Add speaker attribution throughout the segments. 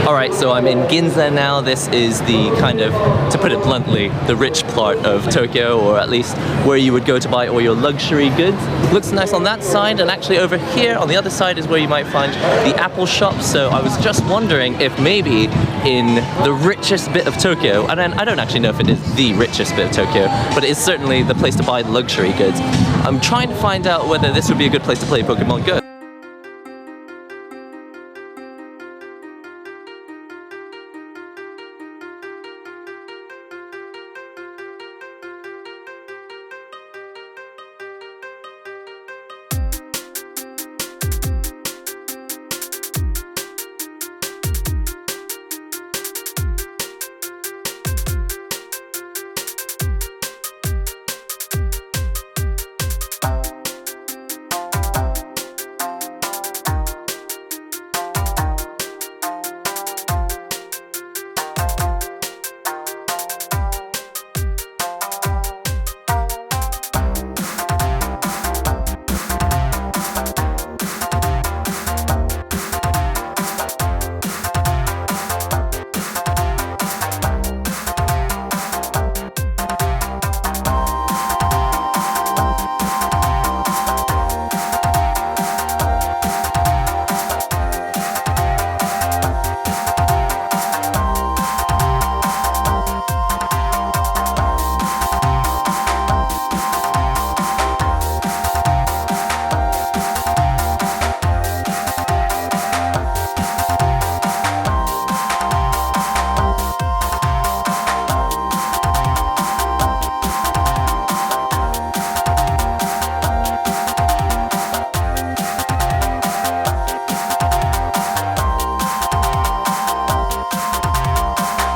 Speaker 1: Alright, so I'm in Ginza now. This is the kind of, to put it bluntly, the rich part of Tokyo, or at least where you would go to buy all your luxury goods. Looks nice on that side, and actually over here on the other side is where you might find the Apple shop. So I was just wondering if maybe in the richest bit of Tokyo, and I don't actually know if it is the richest bit of Tokyo, but it is certainly the place to buy luxury goods. I'm trying to find out whether this would be a good place to play Pokémon Go.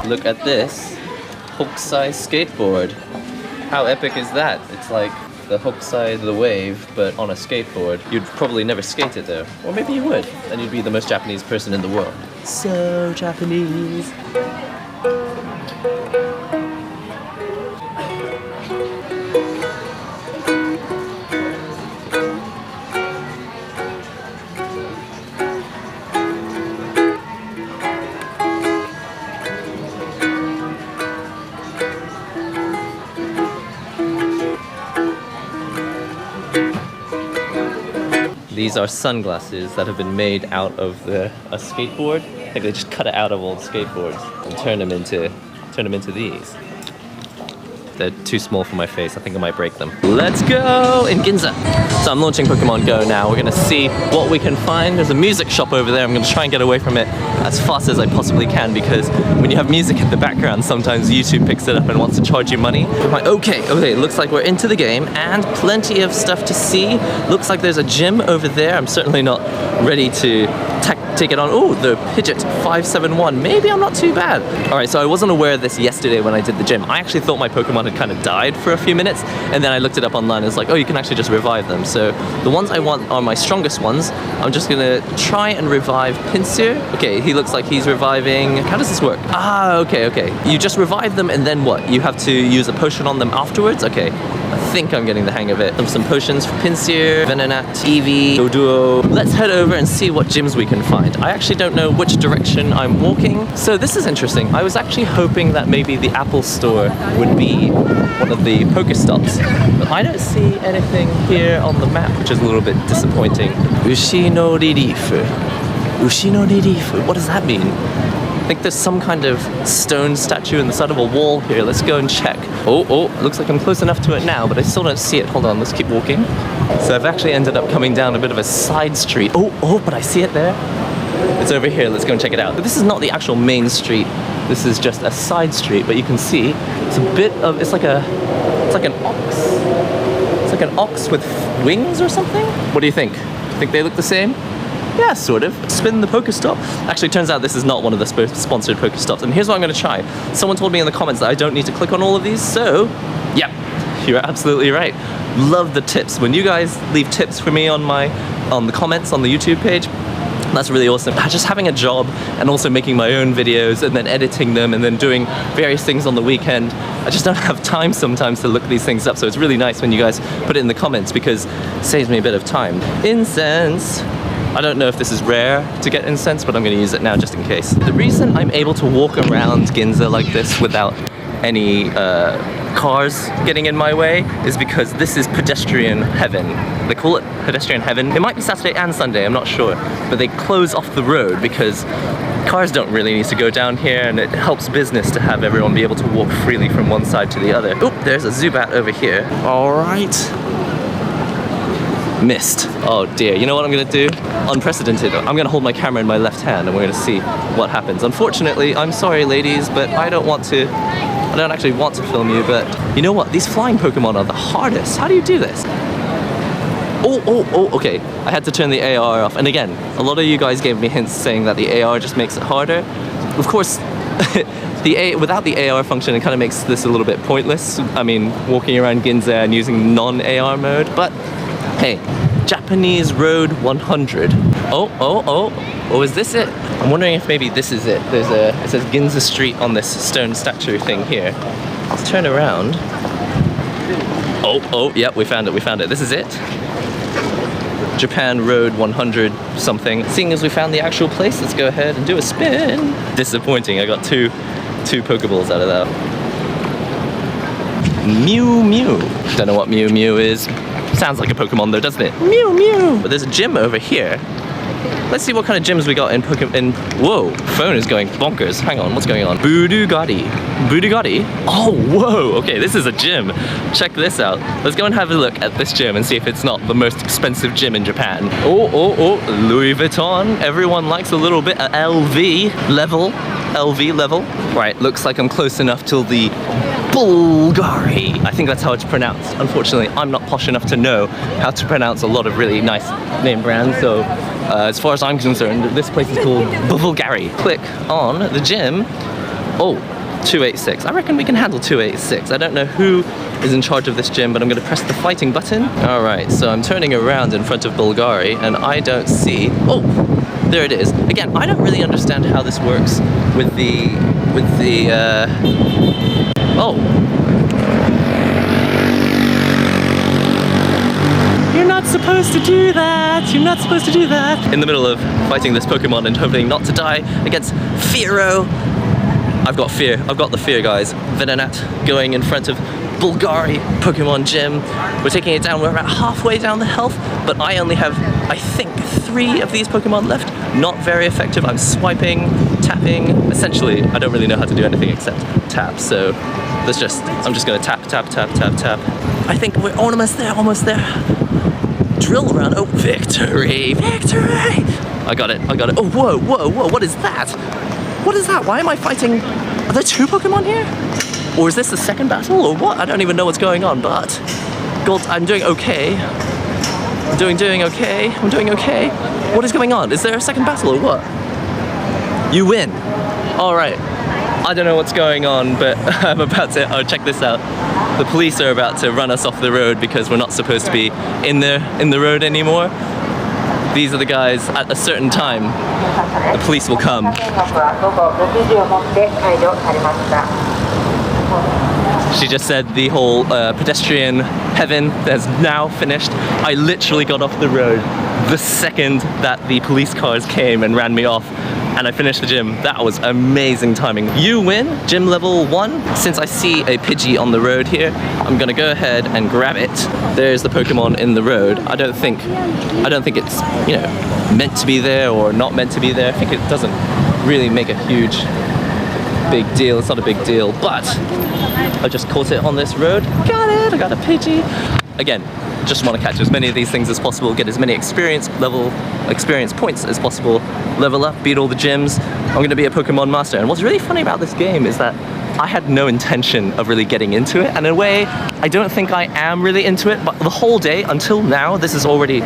Speaker 1: Look at this Hokusai skateboard. How epic is that? It's like the Hokusai the wave, but on a skateboard. You'd probably never skate it though. Or maybe you would, and you'd be the most Japanese person in the world. So Japanese. These are sunglasses that have been made out of a skateboard. I think they just cut it out of old skateboards and turn them into these. They're too small for my face. I think I might break them. Let's go in Ginza. So I'm launching Pokemon Go now. We're gonna see what we can find. There's a music shop over there. I'm gonna try and get away from it as fast as I possibly can, because when you have music in the background, sometimes YouTube picks it up and wants to charge you money. Okay, it looks like we're into the game and plenty of stuff to see. Looks like there's a gym over there. I'm certainly not ready to take it on. Oh, the Pidgeot 571. Maybe I'm not too bad. All right, so I wasn't aware of this yesterday when I did the gym. I actually thought my Pokemon had kind of died for a few minutes, and then I looked it up online and it's like, oh, you can actually just revive them. So the ones I want are my strongest ones. I'm just gonna try and revive Pinsir. Okay, he looks like he's reviving. How does this work? Ah, okay. You just revive them and then what? You have to use a potion on them afterwards? Okay, I think I'm getting the hang of it. Some potions for Pinsir, Venonat, Eevee, Doduo. Let's head over and see what gyms we can find. I actually don't know which direction I'm walking. So this is interesting. I was actually hoping that maybe the Apple store would be one of the Pokestops, but I don't see anything here on the map, which is a little bit disappointing. Ushi no Ririfu. Ushi no Ririfu. What does that mean? I think there's some kind of stone statue in the side of a wall here. Let's go and check. Oh, looks like I'm close enough to it now, but I still don't see it. Hold on, let's keep walking. So I've actually ended up coming down a bit of a side street. Oh, but I see it there. It's over here, let's go and check it out. But this is not the actual main street. This is just a side street, but you can see it's a bit of, it's like an ox. It's like an ox with wings or something? What do you think? Think they look the same? Yeah, sort of. Spin the Pokestop. Actually, turns out this is not one of the sponsored Pokestops. And here's what I'm going to try. Someone told me in the comments that I don't need to click on all of these, so yeah, you're absolutely right. Love the tips. When you guys leave tips for me on the comments on the YouTube page, that's really awesome. Just having a job and also making my own videos and then editing them and then doing various things on the weekend, I just don't have time sometimes to look these things up. So it's really nice when you guys put it in the comments because it saves me a bit of time. Incense. I don't know if this is rare to get incense, but I'm gonna use it now just in case. The reason I'm able to walk around Ginza like this without any cars getting in my way is because this is Pedestrian Heaven. They call it Pedestrian Heaven. It might be Saturday and Sunday, I'm not sure, but they close off the road because cars don't really need to go down here, and it helps business to have everyone be able to walk freely from one side to the other. Oh, there's a Zubat over here. All right. Missed. Oh dear, you know what I'm gonna do? Unprecedented. I'm gonna hold my camera in my left hand and we're gonna see what happens. Unfortunately, I'm sorry ladies, but I don't actually want to film you, but you know what? These flying Pokemon are the hardest. How do you do this? Oh, okay. I had to turn the AR off. And again, a lot of you guys gave me hints saying that the AR just makes it harder. Of course, without the AR function, it kind of makes this a little bit pointless. I mean, walking around Ginza and using non-AR mode, but hey, Japanese Road 100. Oh, is this it? I'm wondering if maybe this is it. It says Ginza Street on this stone statue thing here. Let's turn around. Oh, yep, we found it. This is it. Japan Road 100 something. Seeing as we found the actual place, let's go ahead and do a spin. Disappointing, I got two Pokeballs out of that. Mew. Don't know what Mew is. Sounds like a Pokemon though, doesn't it? Mew. But there's a gym over here. Let's see what kind of gyms we got in Pokemon. Whoa, phone is going bonkers. Hang on, what's going on? Bulgari. Oh, whoa. Okay, this is a gym. Check this out. Let's go and have a look at this gym and see if it's not the most expensive gym in Japan. Oh, Louis Vuitton. Everyone likes a little bit of LV level. Right, looks like I'm close enough till the Bulgari. I think that's how it's pronounced. Unfortunately, I'm not posh enough to know how to pronounce a lot of really nice name brands, so as far as I'm concerned, this place is called BVLGARI. Click on the gym. Oh, 286. I reckon we can handle 286. I don't know who is in charge of this gym, but I'm going to press the fighting button. All right, so I'm turning around in front of Bulgari, and I don't see... Oh, there it is. Again, I don't really understand how this works with the oh. You're not supposed to do that! You're not supposed to do that! In the middle of fighting this Pokemon and hoping not to die against Fearow. I've got fear. I've got the fear, guys. Venonat going in front of Bulgari Pokemon Gym. We're taking it down. We're about halfway down the health, but I only have, I think, 3 of these Pokemon left. Not very effective. I'm swiping, tapping. Essentially, I don't really know how to do anything except tap. So I'm just gonna tap. I think we're almost there. Drill around. Oh, victory! I got it. Oh, whoa, what is that? Why am I fighting? Are there 2 Pokemon here? Or is this the second battle, or what? I don't even know what's going on, but Gold, I'm doing okay. I'm doing okay. What is going on? Is there a second battle, or what? You win. All right. I don't know what's going on, but I'm about to, oh, check this out. The police are about to run us off the road because we're not supposed to be in the road anymore. These are the guys, at a certain time, the police will come. She just said the whole Pedestrian Heaven has now finished. I literally got off the road the second that the police cars came and ran me off, and I finished the gym. That was amazing timing. You win, gym level 1. Since I see a Pidgey on the road here, I'm gonna go ahead and grab it. There's the Pokemon in the road. I don't think it's, you know, meant to be there or not meant to be there. I think it doesn't really make a big deal. It's not a big deal, but I just caught it on this road. Got it, I got a Pidgey. Again, just want to catch as many of these things as possible, get as many experience points as possible, level up, beat all the gyms. I'm going to be a Pokemon master. And what's really funny about this game is that I had no intention of really getting into it, and in a way, I don't think I am really into it, but the whole day until now, this is already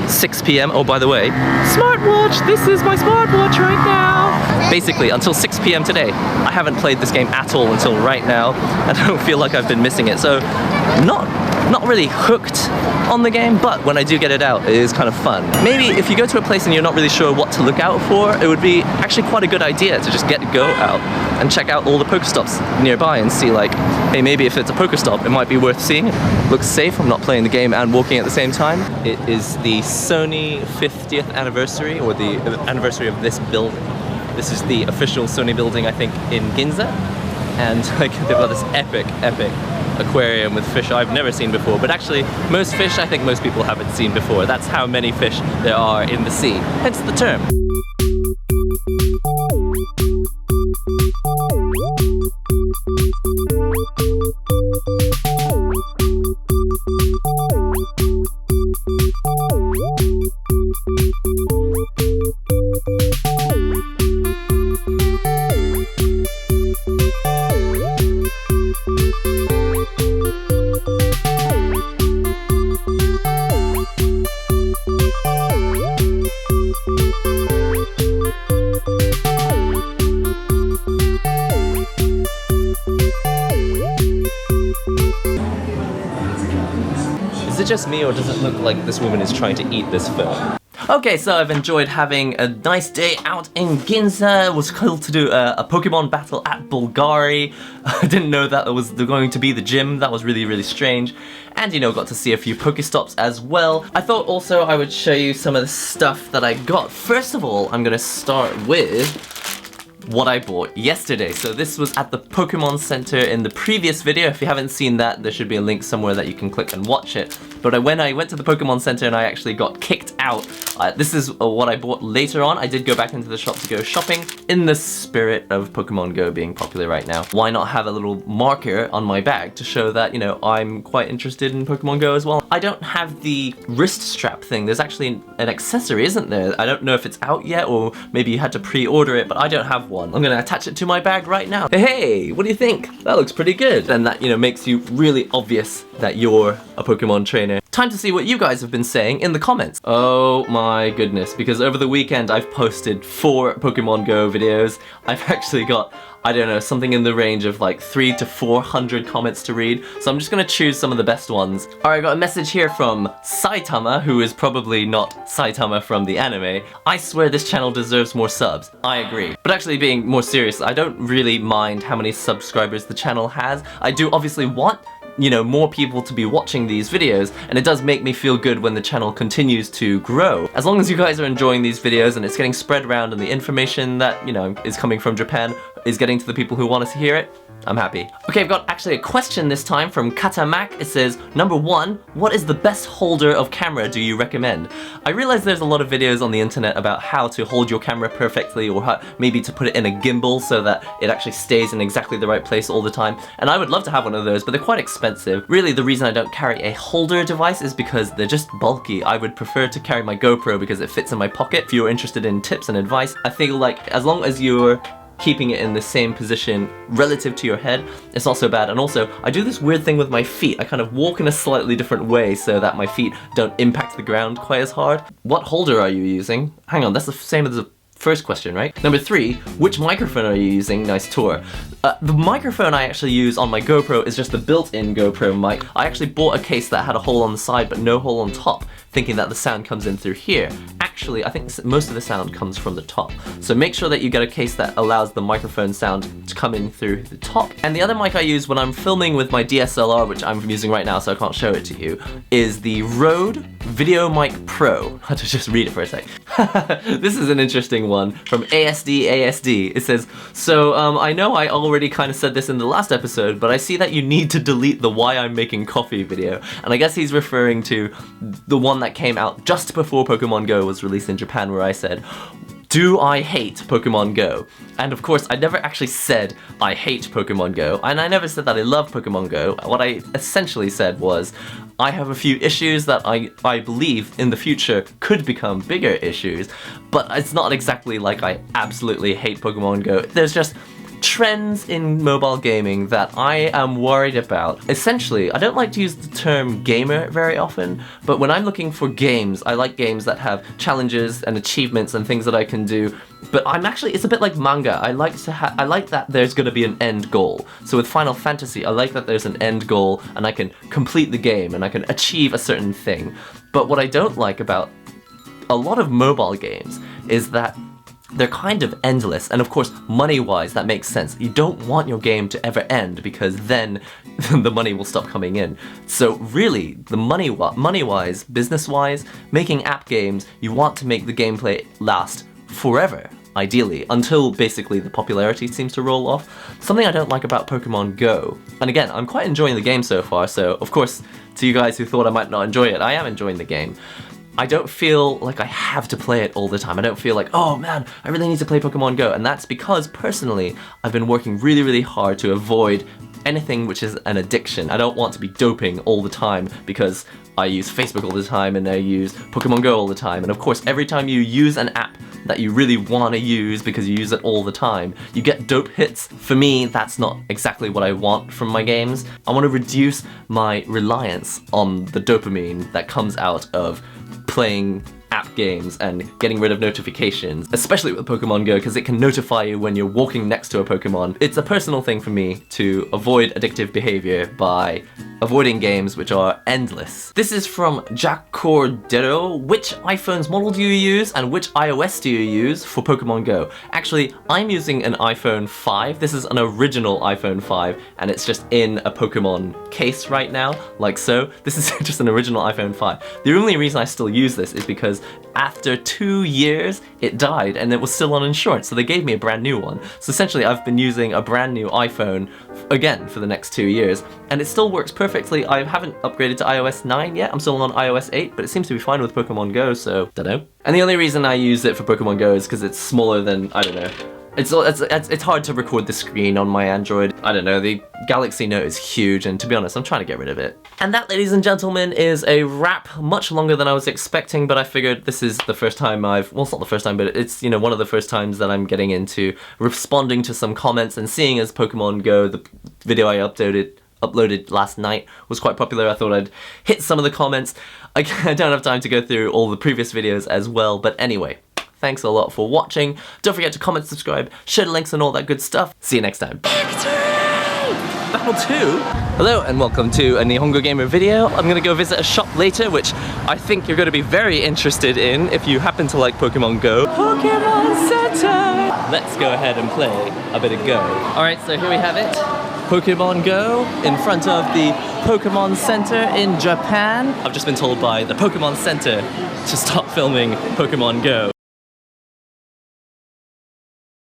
Speaker 1: 6 p.m. Oh, by the way, smartwatch! This is my smartwatch right now! basically until 6 p.m. today, I haven't played this game at all until right now, and I don't feel like I've been missing it. So not really hooked on the game, but when I do get it out, it is kind of fun. Maybe if you go to a place and you're not really sure what to look out for, it would be actually quite a good idea to just go out and check out all the Pokestops nearby and see like, hey, maybe if it's a Pokestop, it might be worth seeing. It looks safe, I'm not playing the game and walking at the same time. It is the Sony 50th anniversary, or the anniversary of this building. This is the official Sony building, I think, in Ginza. And like, they've got this epic aquarium with fish I've never seen before, but actually most fish I think most people haven't seen before. That's how many fish there are in the sea, hence the term. Is it just me, or does it look like this woman is trying to eat this film? Okay, so I've enjoyed having a nice day out in Ginza. It was cool to do a Pokemon battle at Bulgari. I didn't know that it was going to be the gym. That was really, really strange. And, you know, got to see a few Pokestops as well. I thought also I would show you some of the stuff that I got. First of all, I'm gonna start with what I bought yesterday. So this was at the Pokemon Center in the previous video. If you haven't seen that, there should be a link somewhere that you can click and watch it. But when I went to the Pokemon Center and I actually got kicked out, this is what I bought later on. I did go back into the shop to go shopping in the spirit of Pokemon Go being popular right now. Why not have a little marker on my bag to show that, you know, I'm quite interested in Pokemon Go as well. I don't have the wrist strap thing. There's actually an accessory, isn't there? I don't know if it's out yet, or maybe you had to pre-order it, but I don't have one. I'm gonna attach it to my bag right now. Hey, what do you think? That looks pretty good. And that, you know, makes you really obvious that you're a Pokemon trainer. Time to see what you guys have been saying in the comments. Oh my goodness, because over the weekend I've posted 4 Pokemon Go videos. I've actually got, I don't know, something in the range of like 300 to 400 comments to read, so I'm just gonna choose some of the best ones. Alright, I got a message here from Saitama, who is probably not Saitama from the anime. I swear this channel deserves more subs. I agree. But actually, being more serious, I don't really mind how many subscribers the channel has. I do obviously want, you know, more people to be watching these videos, and it does make me feel good when the channel continues to grow. As long as you guys are enjoying these videos and it's getting spread around and the information that, you know, is coming from Japan is getting to the people who want to hear it, I'm happy. Okay, I've got actually a question this time from Katamak. It says, number 1, what is the best holder of camera do you recommend? I realize there's a lot of videos on the internet about how to hold your camera perfectly, or how maybe to put it in a gimbal so that it actually stays in exactly the right place all the time. And I would love to have one of those, but they're quite expensive. Really, the reason I don't carry a holder device is because they're just bulky. I would prefer to carry my GoPro because it fits in my pocket. If you're interested in tips and advice, I feel like as long as you're keeping it in the same position relative to your head, it's not so bad. And also, I do this weird thing with my feet. I kind of walk in a slightly different way so that my feet don't impact the ground quite as hard. What holder are you using? Hang on, that's the same as the first question, right? Number 3, which microphone are you using? Nice tour. The microphone I actually use on my GoPro is just the built-in GoPro mic. I actually bought a case that had a hole on the side but no hole on top, thinking that the sound comes in through here. Actually, I think most of the sound comes from the top. So make sure that you get a case that allows the microphone sound to come in through the top. And the other mic I use when I'm filming with my DSLR, which I'm using right now so I can't show it to you, is the Rode Video Mic Pro. I had to just read it for a sec. This is an interesting one from ASD. It says, so I know I already kind of said this in the last episode, but I see that you need to delete the why I'm making coffee video. And I guess he's referring to the one that came out just before Pokemon Go was released in Japan, where I said, do I hate Pokemon Go? And of course, I never actually said I hate Pokemon Go, and I never said that I love Pokemon Go. What I essentially said was, I have a few issues that I believe in the future could become bigger issues, but it's not exactly like I absolutely hate Pokemon Go. There's just trends in mobile gaming that I am worried about. Essentially, I don't like to use the term gamer very often, but when I'm looking for games, I like games that have challenges and achievements and things that I can do But it's a bit like manga. I like that there's gonna be an end goal. So with Final Fantasy, I like that there's an end goal and I can complete the game and I can achieve a certain thing. But what I don't like about a lot of mobile games is that they're kind of endless, and of course, money-wise, that makes sense. You don't want your game to ever end, because then the money will stop coming in. So really, the money-wise, business-wise, making app games, you want to make the gameplay last forever, ideally, until basically the popularity seems to roll off. Something I don't like about Pokémon Go, and again, I'm quite enjoying the game so far, so of course, to you guys who thought I might not enjoy it, I am enjoying the game. I don't feel like I have to play it all the time. I don't feel like, oh man, I really need to play Pokémon Go. And that's because, personally, I've been working really, really hard to avoid anything which is an addiction. I don't want to be doping all the time because I use Facebook all the time and I use Pokémon Go all the time. And of course, every time you use an app that you really want to use because you use it all the time, you get dope hits. For me, that's not exactly what I want from my games. I want to reduce my reliance on the dopamine that comes out of playing app games and getting rid of notifications, especially with Pokemon Go, because it can notify you when you're walking next to a Pokemon. It's a personal thing for me to avoid addictive behavior by avoiding games which are endless. This is from Jack Cordero. Which iPhone's model do you use and which iOS do you use for Pokemon Go? Actually, I'm using an iPhone 5. This is an original iPhone 5 and it's just in a Pokemon case right now, like so. This is just an original iPhone 5. The only reason I still use this is because after 2 years, it died and it was still uninsured, so they gave me a brand new one. So essentially, I've been using a brand new iPhone again for the next 2 years, and it still works perfectly. I haven't upgraded to iOS 9 yet, I'm still on iOS 8, but it seems to be fine with Pokemon Go, so dunno. And the only reason I use it for Pokemon Go is because it's smaller than, I don't know, it's hard to record the screen on my Android. I don't know, the Galaxy Note is huge, and to be honest, I'm trying to get rid of it. And that, ladies and gentlemen, is a wrap. Much longer than I was expecting, but I figured this is the first time well, it's not the first time, but it's, you know, one of the first times that I'm getting into responding to some comments, and seeing as Pokemon Go, the video I uploaded last night, was quite popular, I thought I'd hit some of the comments. I don't have time to go through all the previous videos as well, but anyway. Thanks a lot for watching. Don't forget to comment, subscribe, share the links and all that good stuff. See you next time. Battle 2? Hello and welcome to a NihongoGamer video. I'm gonna go visit a shop later, which I think you're gonna be very interested in if you happen to like Pokemon Go. Pokémon Center! Let's go ahead and play a bit of Go. Alright, so here we have it. Pokemon Go in front of the Pokemon Center in Japan. I've just been told by the Pokemon Center to stop filming Pokemon Go.